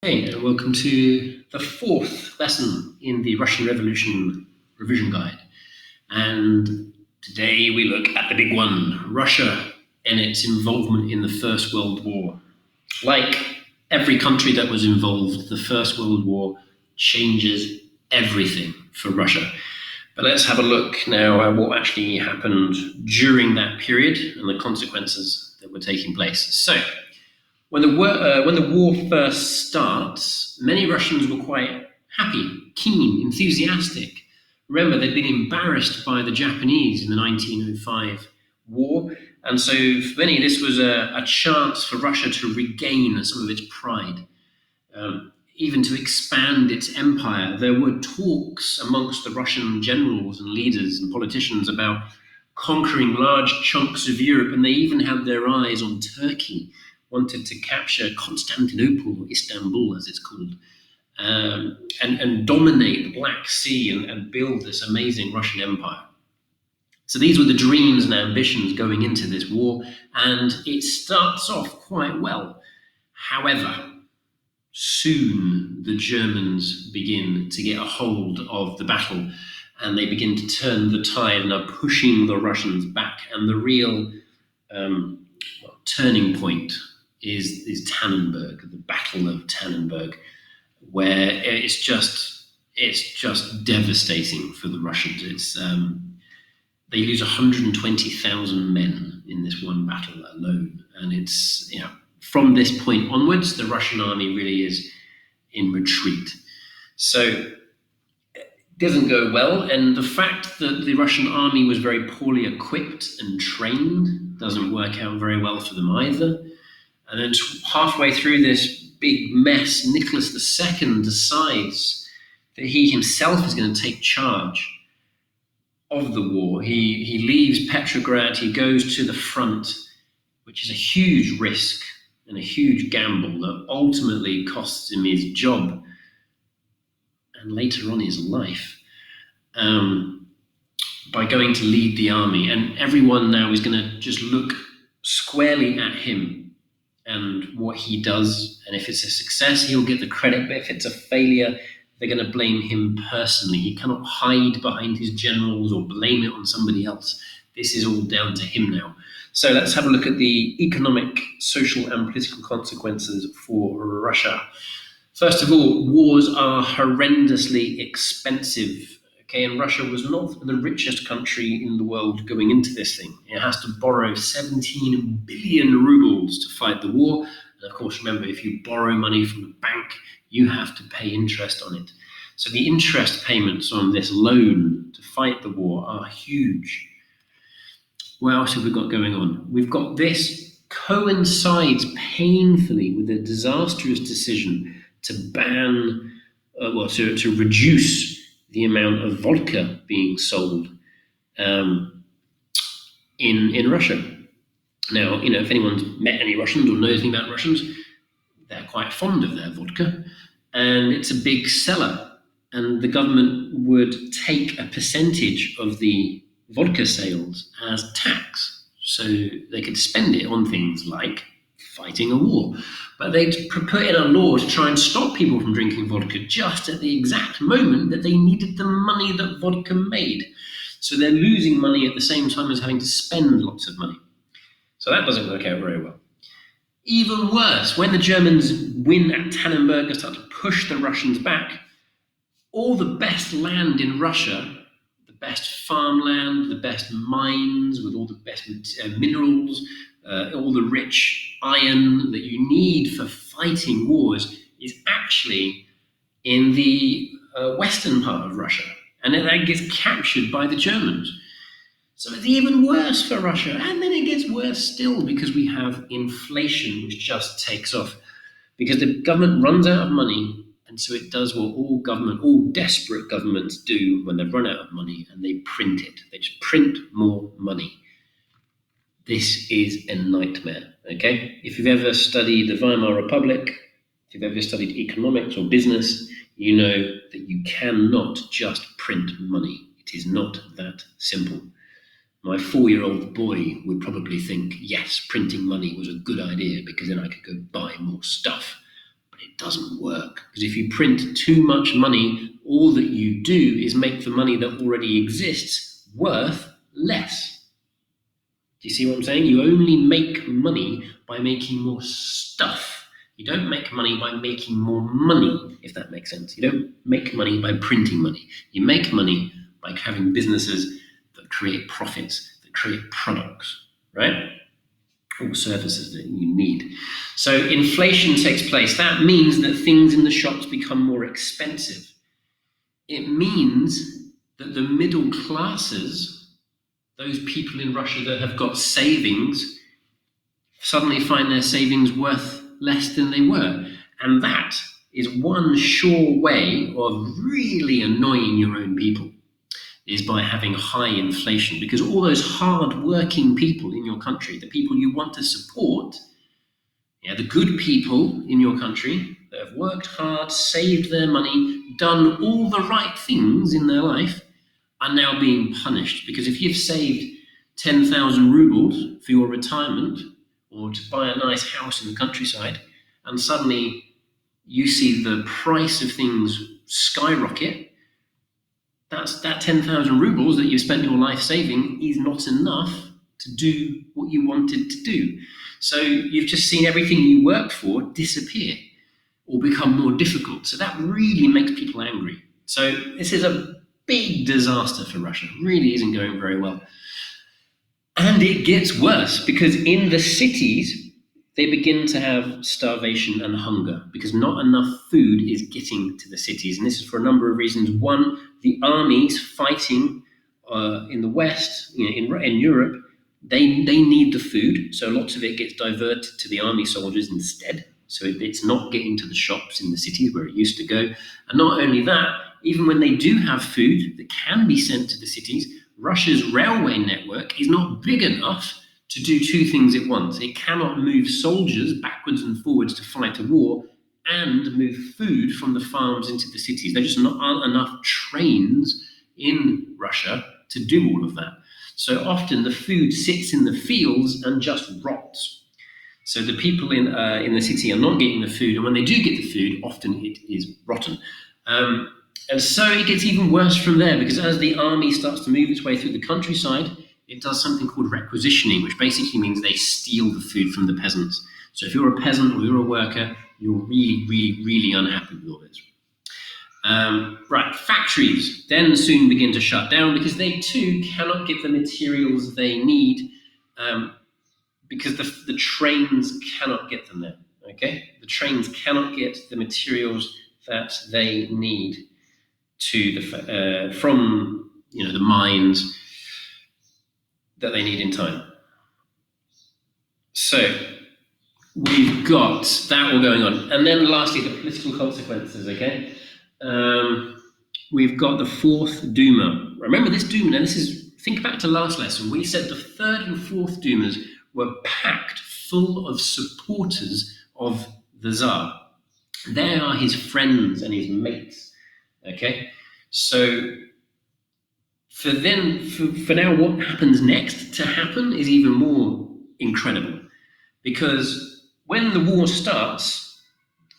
Hey, and welcome to the fourth lesson in the Russian Revolution revision guide. And today we look at the big one, Russia and its involvement in the First World War. Like every country that was involved, the First World War changes everything for Russia. But let's have a look now at what actually happened during that period and the consequences that were taking place. So, when the war first starts, many Russians were quite happy, keen, enthusiastic. Remember, they'd been embarrassed by the Japanese in the 1905 war, and so for many, this was a chance for Russia to regain some of its pride, even to expand its empire. There were talks amongst the Russian generals and leaders and politicians about conquering large chunks of Europe, and they even had their eyes on Turkey, wanted to capture Constantinople, or Istanbul as it's called, and dominate the Black Sea and build this amazing Russian empire. So these were the dreams and ambitions going into this war, and it starts off quite well. However, soon the Germans begin to get a hold of the battle, and they begin to turn the tide and are pushing the Russians back. And the real turning point is Tannenberg, the Battle of Tannenberg, where it's just devastating for the Russians. They lose 120,000 men in this one battle alone, and it's from this point onwards, the Russian army really is in retreat. So it doesn't go well, and the fact that the Russian army was very poorly equipped and trained doesn't work out very well for them either. And then halfway through this big mess, Nicholas II decides that he himself is going to take charge of the war. He leaves Petrograd, he goes to the front, which is a huge risk and a huge gamble that ultimately costs him his job and later on his life, by going to lead the army. And everyone now is going to just look squarely at him and what he does, and if it's a success, he'll get the credit, but if it's a failure, they're going to blame him personally. He cannot hide behind his generals or blame it on somebody else. This is all down to him now. So let's have a look at the economic, social, and political consequences for Russia. First of all, wars are horrendously expensive. Okay, and Russia was not the richest country in the world going into this thing. It has to borrow 17 billion rubles to fight the war. And of course, remember, if you borrow money from the bank, you have to pay interest on it. So the interest payments on this loan to fight the war are huge. What else have we got going on? We've got this coincides painfully with a disastrous decision to ban, to reduce the amount of vodka being sold in Russia. Now, if anyone's met any Russians or knows anything about Russians, they're quite fond of their vodka, and it's a big seller. And the government would take a percentage of the vodka sales as tax, so they could spend it on things like fighting a war. But they'd put in a law to try and stop people from drinking vodka just at the exact moment that they needed the money that vodka made. So they're losing money at the same time as having to spend lots of money. So that doesn't work out very well. Even worse, when the Germans win at Tannenberg and start to push the Russians back, all the best land in Russia, the best farmland, the best mines with all the best minerals, all the rich iron that you need for fighting wars, is actually in the western part of Russia. And then that gets captured by the Germans. So it's even worse for Russia. And then it gets worse still because we have inflation, which just takes off. Because the government runs out of money, and so it does what all desperate governments do when they've run out of money, and they print it. They just print more money. This is a nightmare, okay? If you've ever studied the Weimar Republic, if you've ever studied economics or business, you know that you cannot just print money. It is not that simple. My 4-year-old boy would probably think, yes, printing money was a good idea because then I could go buy more stuff. But it doesn't work. Because if you print too much money, all that you do is make the money that already exists worth less. Do you see what I'm saying? You only make money by making more stuff. You don't make money by making more money, if that makes sense. You don't make money by printing money. You make money by having businesses that create profits, that create products, right? Or services that you need. So inflation takes place. That means that things in the shops become more expensive. It means that the middle classes, those people in Russia that have got savings, suddenly find their savings worth less than they were. And that is one sure way of really annoying your own people, is by having high inflation, because all those hard-working people in your country, the people you want to support, the good people in your country that have worked hard, saved their money, done all the right things in their life, are now being punished. Because if you've saved 10,000 rubles for your retirement or to buy a nice house in the countryside, and suddenly you see the price of things skyrocket, that 10,000 rubles that you've spent your life saving is not enough to do what you wanted to do. So you've just seen everything you worked for disappear or become more difficult. So that really makes people angry. So this is a big disaster for Russia. It really isn't going very well. And it gets worse, because in the cities, they begin to have starvation and hunger because not enough food is getting to the cities. And this is for a number of reasons. One, the armies fighting in the West, in Europe, they need the food. So lots of it gets diverted to the army soldiers instead. So it's not getting to the shops in the cities where it used to go. And not only that, even when they do have food that can be sent to the cities, Russia's railway network is not big enough to do two things at once. It cannot move soldiers backwards and forwards to fight a war and move food from the farms into the cities. There just aren't enough trains in Russia to do all of that. So often the food sits in the fields and just rots. So the people in the city are not getting the food, and when they do get the food, often it is rotten. And so it gets even worse from there, because as the army starts to move its way through the countryside, it does something called requisitioning, which basically means they steal the food from the peasants. So if you're a peasant or you're a worker, you're really, really, really unhappy with all this. Right, factories then soon begin to shut down because they too cannot get the materials they need, because the trains cannot get them there. Okay, the trains cannot get the materials that they need to from the mines that they need in time. So we've got that all going on. And then lastly, the political consequences, okay? We've got the Fourth Duma. Remember this Duma, now think back to last lesson. We said the Third and Fourth Dumas were packed full of supporters of the Tsar. They are his friends and his mates, okay? So for now, what happens next to happen is even more incredible, because when the war starts,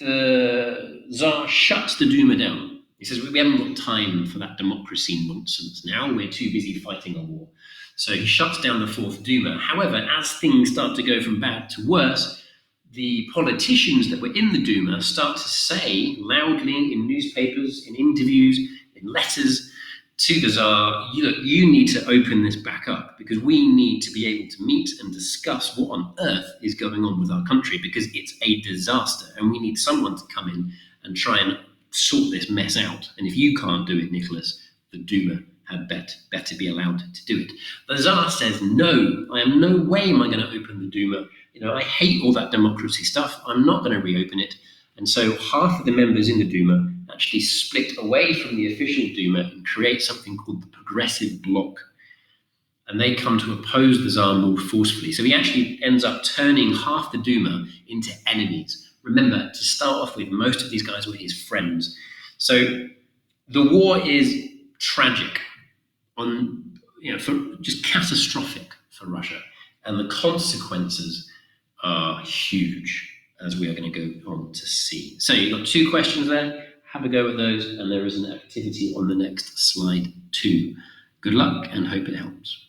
the Tsar shuts the Duma down. He says, we haven't got time for that democracy nonsense now, we're too busy fighting a war. So he shuts down the Fourth Duma. However, as things start to go from bad to worse, the politicians that were in the Duma start to say loudly in newspapers, in interviews, in letters to the Tsar, you need to open this back up, because we need to be able to meet and discuss what on earth is going on with our country, because it's a disaster and we need someone to come in and try and sort this mess out. And if you can't do it, Nicholas, the Duma had better be allowed to do it. The Tsar says, no, I am no way am I going to open the Duma. I hate all that democracy stuff. I'm not going to reopen it. And so half of the members in the Duma actually split away from the official Duma and create something called the Progressive Bloc. And they come to oppose the Tsar more forcefully. So he actually ends up turning half the Duma into enemies. Remember, to start off with, most of these guys were his friends. So the war is tragic, just catastrophic for Russia. And the consequences are huge. as we are going to go on to see. So you've got 2 questions there. Have a go at those, and there is an activity on the next slide too. Good luck and hope it helps.